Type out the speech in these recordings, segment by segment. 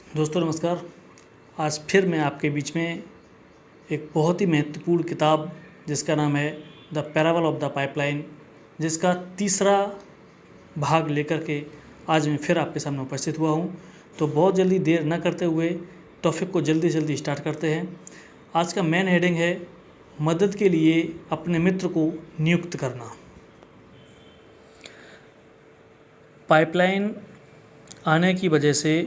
दोस्तों नमस्कार। आज फिर मैं आपके बीच में एक बहुत ही महत्वपूर्ण किताब जिसका नाम है the parable of the pipeline, जिसका तीसरा भाग लेकर के आज मैं फिर आपके सामने उपस्थित हुआ हूँ। तो बहुत जल्दी देर न करते हुए टॉपिक को जल्दी जल्दी स्टार्ट करते हैं। आज का मेन हेडिंग है मदद के लिए अपने मित्र को नियुक्त करना। पाइपलाइन आने की वजह से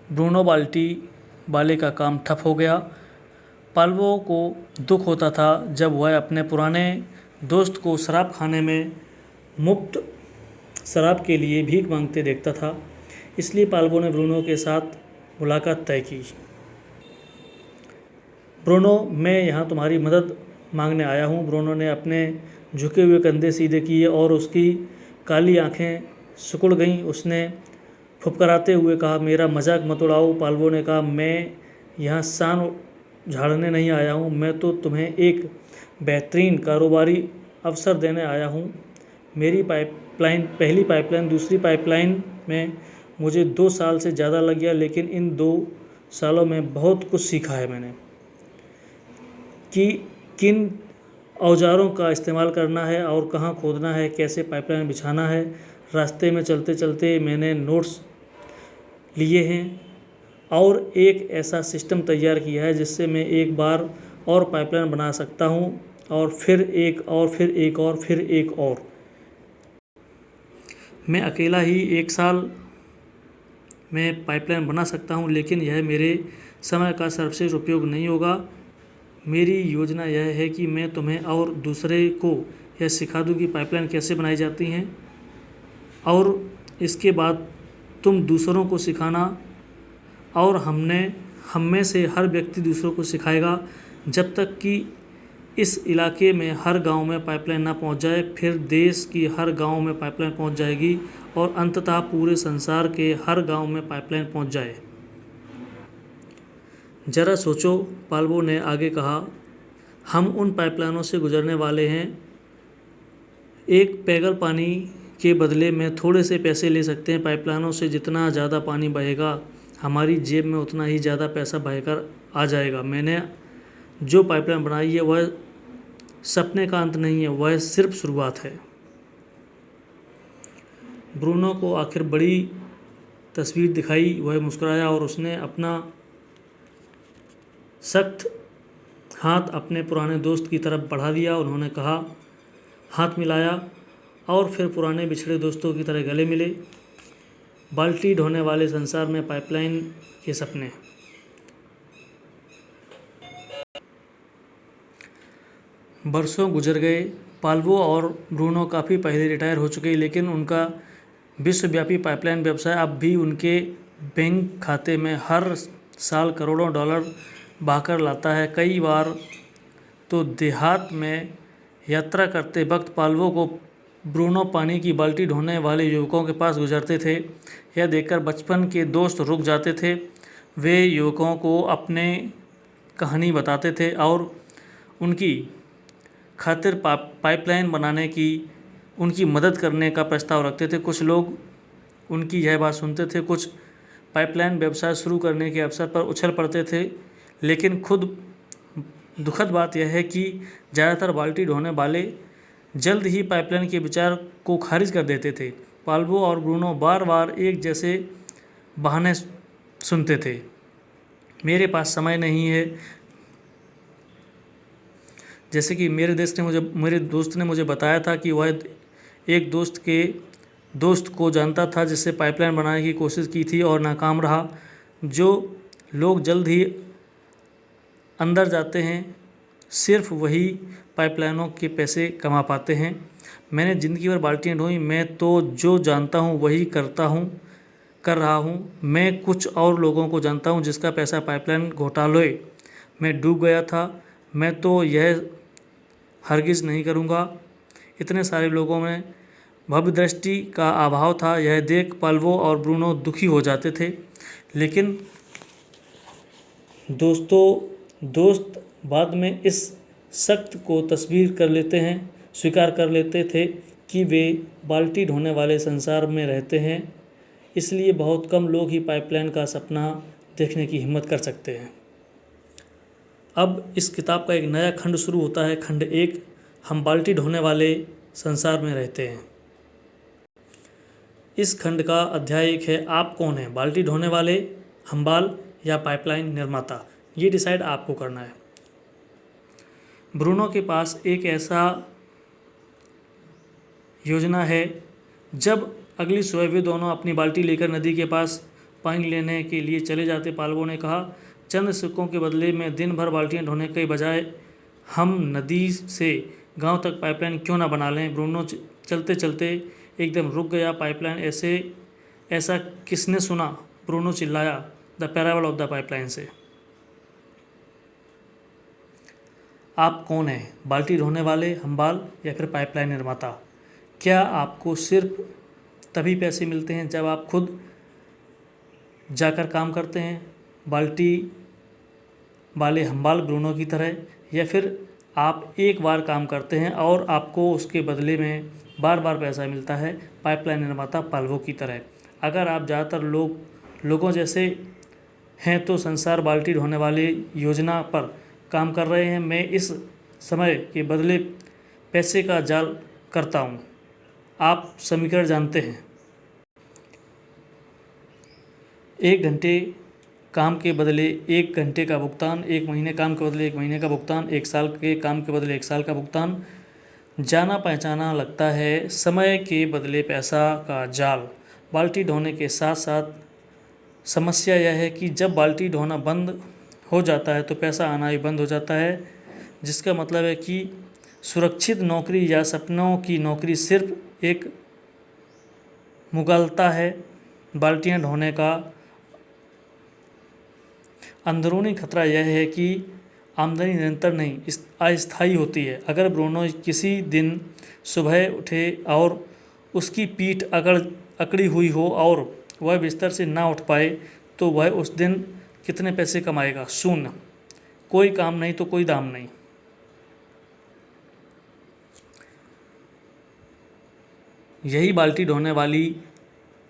ब्रूनो बाल्टी वाले का काम ठप हो गया। पाल्वो को दुख होता था जब वह अपने पुराने दोस्त को शराब खाने में मुफ्त शराब के लिए भीख मांगते देखता था। इसलिए पाल्वो ने ब्रूनो के साथ मुलाकात तय की। ब्रूनो, मैं यहाँ तुम्हारी मदद मांगने आया हूँ। ब्रूनो ने अपने झुके हुए कंधे सीधे किए और उसकी काली आंखें सिकुड़ गईं। उसने फुफकाराते हुए कहा, मेरा मजाक मत उड़ाओ। पाल्वो ने कहा, मैं यहाँ शान झाड़ने नहीं आया हूँ, मैं तो तुम्हें एक बेहतरीन कारोबारी अवसर देने आया हूँ। मेरी पहली पाइपलाइन दूसरी पाइपलाइन में मुझे 2 साल से ज़्यादा लग गया, लेकिन इन 2 सालों में बहुत कुछ सीखा है मैंने कि किन औजारों का इस्तेमाल करना है और कहाँ खोदना है, कैसे पाइपलाइन बिछाना है। रास्ते में चलते चलते मैंने नोट्स लिए हैं और एक ऐसा सिस्टम तैयार किया है जिससे मैं एक बार और पाइपलाइन बना सकता हूँ और फिर एक और फिर एक और फिर एक और। मैं अकेला ही 1 साल में पाइपलाइन बना सकता हूँ, लेकिन यह मेरे समय का सर्वश्रेष्ठ उपयोग नहीं होगा। मेरी योजना यह है कि मैं तुम्हें और दूसरे को यह सिखा दूँ कि पाइपलाइन कैसे बनाई जाती हैं और इसके बाद तुम दूसरों को सिखाना और हम में से हर व्यक्ति दूसरों को सिखाएगा जब तक कि इस इलाके में हर गांव में पाइपलाइन ना पहुंच जाए। फिर देश की हर गांव में पाइपलाइन पहुंच जाएगी और अंततः पूरे संसार के हर गांव में पाइपलाइन पहुंच जाए। ज़रा सोचो, पाल्वो ने आगे कहा, हम उन पाइपलाइनों से गुजरने वाले हैं। एक पैगल पानी के बदले में थोड़े से पैसे ले सकते हैं। पाइपलाइनों से जितना ज़्यादा पानी बहेगा हमारी जेब में उतना ही ज़्यादा पैसा बहकर आ जाएगा। मैंने जो पाइपलाइन बनाई है वह सपने का अंत नहीं है, वह सिर्फ शुरुआत है। ब्रूनो को आखिर बड़ी तस्वीर दिखाई। वह मुस्कुराया और उसने अपना सख्त हाथ अपने पुराने दोस्त की तरफ बढ़ा दिया। उन्होंने कहा, हाथ मिलाया और फिर पुराने बिछड़े दोस्तों की तरह गले मिले। बाल्टी ढोने वाले संसार में पाइपलाइन के सपने। बरसों गुजर गए। पाल्वो और ब्रूनो काफ़ी पहले रिटायर हो चुके, लेकिन उनका विश्वव्यापी पाइपलाइन व्यवसाय अब भी उनके बैंक खाते में हर साल करोड़ों डॉलर बहाकर लाता है। कई बार तो देहात में यात्रा करते वक्त पाल्वो को ब्रूनो पानी की बाल्टी ढोने वाले युवकों के पास गुजरते थे। यह देखकर बचपन के दोस्त रुक जाते थे। वे युवकों को अपने कहानी बताते थे और उनकी खातिर पाइपलाइन बनाने की उनकी मदद करने का प्रस्ताव रखते थे। कुछ लोग उनकी यह बात सुनते थे, कुछ पाइपलाइन व्यवसाय शुरू करने के अवसर पर उछल पड़ते थे, लेकिन खुद दुखद बात यह है कि ज़्यादातर बाल्टी ढोने वाले जल्द ही पाइपलाइन के विचार को खारिज कर देते थे। पाल्वो और ब्रूनो बार बार एक जैसे बहाने सुनते थे, मेरे पास समय नहीं है। जैसे कि मेरे दोस्त ने मुझे बताया था कि वह एक दोस्त को जानता था जिससे पाइपलाइन बनाने की कोशिश की थी और नाकाम रहा। जो लोग जल्द ही अंदर जाते हैं सिर्फ वही पाइपलाइनों के पैसे कमा पाते हैं। मैंने ज़िंदगी भर बाल्टियाँ ढोई, मैं तो जो जानता हूँ वही कर रहा हूँ। मैं कुछ और लोगों को जानता हूँ जिसका पैसा पाइपलाइन घोटाले में डूब गया था। मैं तो यह हरगिज़ नहीं करूँगा। इतने सारे लोगों में भव्य दृष्टि का अभाव था। यह देख पाल्वो और ब्रूनो दुखी हो जाते थे, लेकिन दोस्त बाद में इस सख्त को स्वीकार कर लेते थे कि वे बाल्टी ढोने वाले संसार में रहते हैं, इसलिए बहुत कम लोग ही पाइपलाइन का सपना देखने की हिम्मत कर सकते हैं। अब इस किताब का एक नया खंड शुरू होता है। खंड 1, हम बाल्टी ढोने वाले संसार में रहते हैं। इस खंड का अध्याय 1 है, आप कौन हैं, बाल्टी ढोने वाले, हम्बाल या पाइपलाइन निर्माता। ये डिसाइड आपको करना है। ब्रूनो के पास एक ऐसा योजना है। जब अगली सुबह वे दोनों अपनी बाल्टी लेकर नदी के पास पानी लेने के लिए चले जाते, पाल्वो ने कहा, चंद सिक्कों के बदले में दिन भर बाल्टियाँ ढोने के बजाय हम नदी से गांव तक पाइपलाइन क्यों ना बना लें। ब्रूनो चलते चलते एकदम रुक गया। पाइपलाइन ऐसा किसने सुना, ब्रूनो चिल्लाया the parable of the pipeline से। आप कौन हैं, बाल्टी ढोने वाले, हम्बाल या फिर पाइपलाइन निर्माता। क्या आपको सिर्फ तभी पैसे मिलते हैं जब आप खुद जाकर काम करते हैं, बाल्टी वाले हम्बाल ब्रूनो की तरह, या फिर आप एक बार काम करते हैं और आपको उसके बदले में बार बार पैसा मिलता है, पाइपलाइन निर्माता पाल्वो की तरह। अगर आप ज़्यादातर लोगों जैसे हैं तो संसार बाल्टी ढोने वाले योजना पर काम कर रहे हैं। मैं इस समय के बदले पैसे का जाल करता हूँ। आप समीकरण जानते हैं, 1 घंटे काम के बदले 1 घंटे का भुगतान, 1 महीने काम के बदले 1 महीने का भुगतान, 1 साल के काम के बदले 1 साल का भुगतान। जाना पहचाना लगता है, समय के बदले पैसा का जाल। बाल्टी ढोने के साथ साथ समस्या यह है कि जब बाल्टी ढोना बंद हो जाता है तो पैसा आना भी बंद हो जाता है, जिसका मतलब है कि सुरक्षित नौकरी या सपनों की नौकरी सिर्फ एक मुगलता है। बाल्टियाँ ढोने का अंदरूनी खतरा यह है कि आमदनी निरंतर नहीं, अस्थायी होती है। अगर ब्रूनो किसी दिन सुबह उठे और उसकी पीठ अकड़ी हुई हो और वह बिस्तर से ना उठ पाए, तो वह उस दिन कितने पैसे कमाएगा? शून्य। कोई काम नहीं तो कोई दाम नहीं। यही बाल्टी ढोने वाली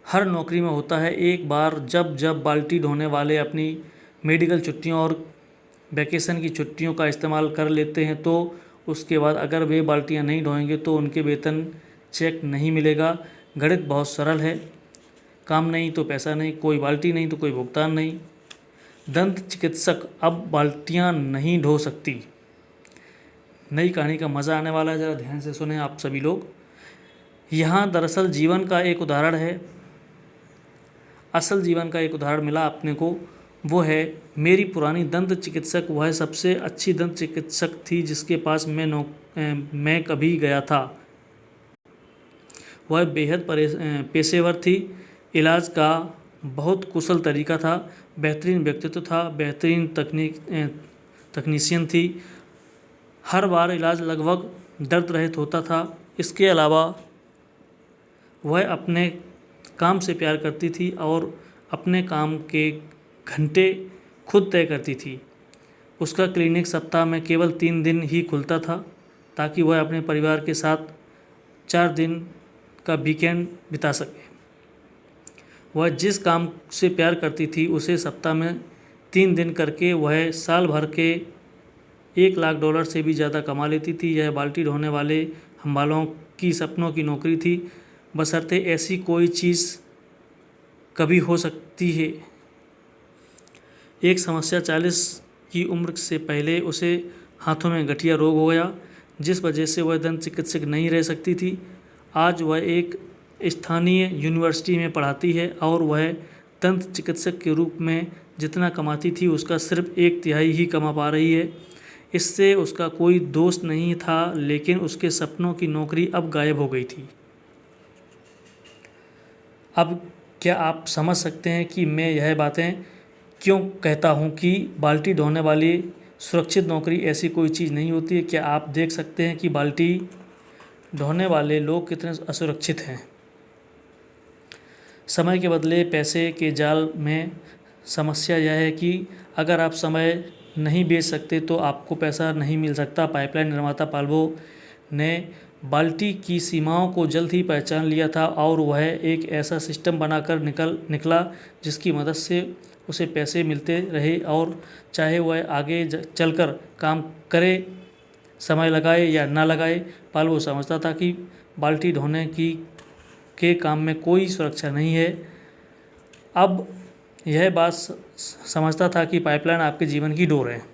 हर नौकरी में होता है। एक बार जब बाल्टी ढोने वाले अपनी मेडिकल छुट्टियों और वैकेशन की छुट्टियों का इस्तेमाल कर लेते हैं तो उसके बाद अगर वे बाल्टियां नहीं ढोएंगे तो उनके वेतन चेक नहीं मिलेगा। गणित बहुत सरल है, काम नहीं तो पैसा नहीं, कोई बाल्टी नहीं तो कोई भुगतान नहीं। दंत चिकित्सक अब बाल्टियां नहीं ढो सकती। नई कहानी का मज़ा आने वाला है, ज़रा ध्यान से सुने आप सभी लोग। यहाँ दरअसल जीवन का एक उदाहरण है, असल जीवन का एक उदाहरण मिला अपने को। वो है मेरी पुरानी दंत चिकित्सक। वह सबसे अच्छी दंत चिकित्सक थी जिसके पास मैं कभी गया था। वह बेहद पेशेवर थी, इलाज का बहुत कुशल तरीका था, बेहतरीन व्यक्तित्व था, बेहतरीन तकनीशियन थी। हर बार इलाज लगभग दर्द रहित होता था। इसके अलावा वह अपने काम से प्यार करती थी और अपने काम के घंटे खुद तय करती थी। उसका क्लिनिक सप्ताह में केवल 3 दिन ही खुलता था ताकि वह अपने परिवार के साथ 4 दिन का वीकेंड बिता सके। वह जिस काम से प्यार करती थी उसे सप्ताह में 3 दिन करके वह साल भर के $1 लाख से भी ज़्यादा कमा लेती थी। यह बाल्टी ढोने वाले हम्बालों की सपनों की नौकरी थी, बशर्ते ऐसी कोई चीज़ कभी हो सकती है। एक समस्या 40 की उम्र से पहले उसे हाथों में गठिया रोग हो गया, जिस वजह से वह दंत चिकित्सक नहीं रह सकती थी। आज वह एक स्थानीय यूनिवर्सिटी में पढ़ाती है और वह दंत चिकित्सक के रूप में जितना कमाती थी उसका सिर्फ 1/3 ही कमा पा रही है। इससे उसका कोई दोस्त नहीं था, लेकिन उसके सपनों की नौकरी अब गायब हो गई थी। अब क्या आप समझ सकते हैं कि मैं यह बातें क्यों कहता हूँ कि बाल्टी ढोने वाली सुरक्षित नौकरी ऐसी कोई चीज़ नहीं होती है? क्या आप देख सकते हैं कि बाल्टी ढोने वाले लोग कितने असुरक्षित हैं? समय के बदले पैसे के जाल में समस्या यह है कि अगर आप समय नहीं बेच सकते तो आपको पैसा नहीं मिल सकता। पाइपलाइन निर्माता पाल्वो ने बाल्टी की सीमाओं को जल्द ही पहचान लिया था और वह एक ऐसा सिस्टम बनाकर निकला जिसकी मदद से उसे पैसे मिलते रहे और चाहे वह आगे चलकर काम करे, समय लगाए या ना लगाए। पाल्वो समझता था कि बाल्टी ढोने की के काम में कोई सुरक्षा नहीं है। अब यह बात समझता था कि पाइपलाइन आपके जीवन की डोर है।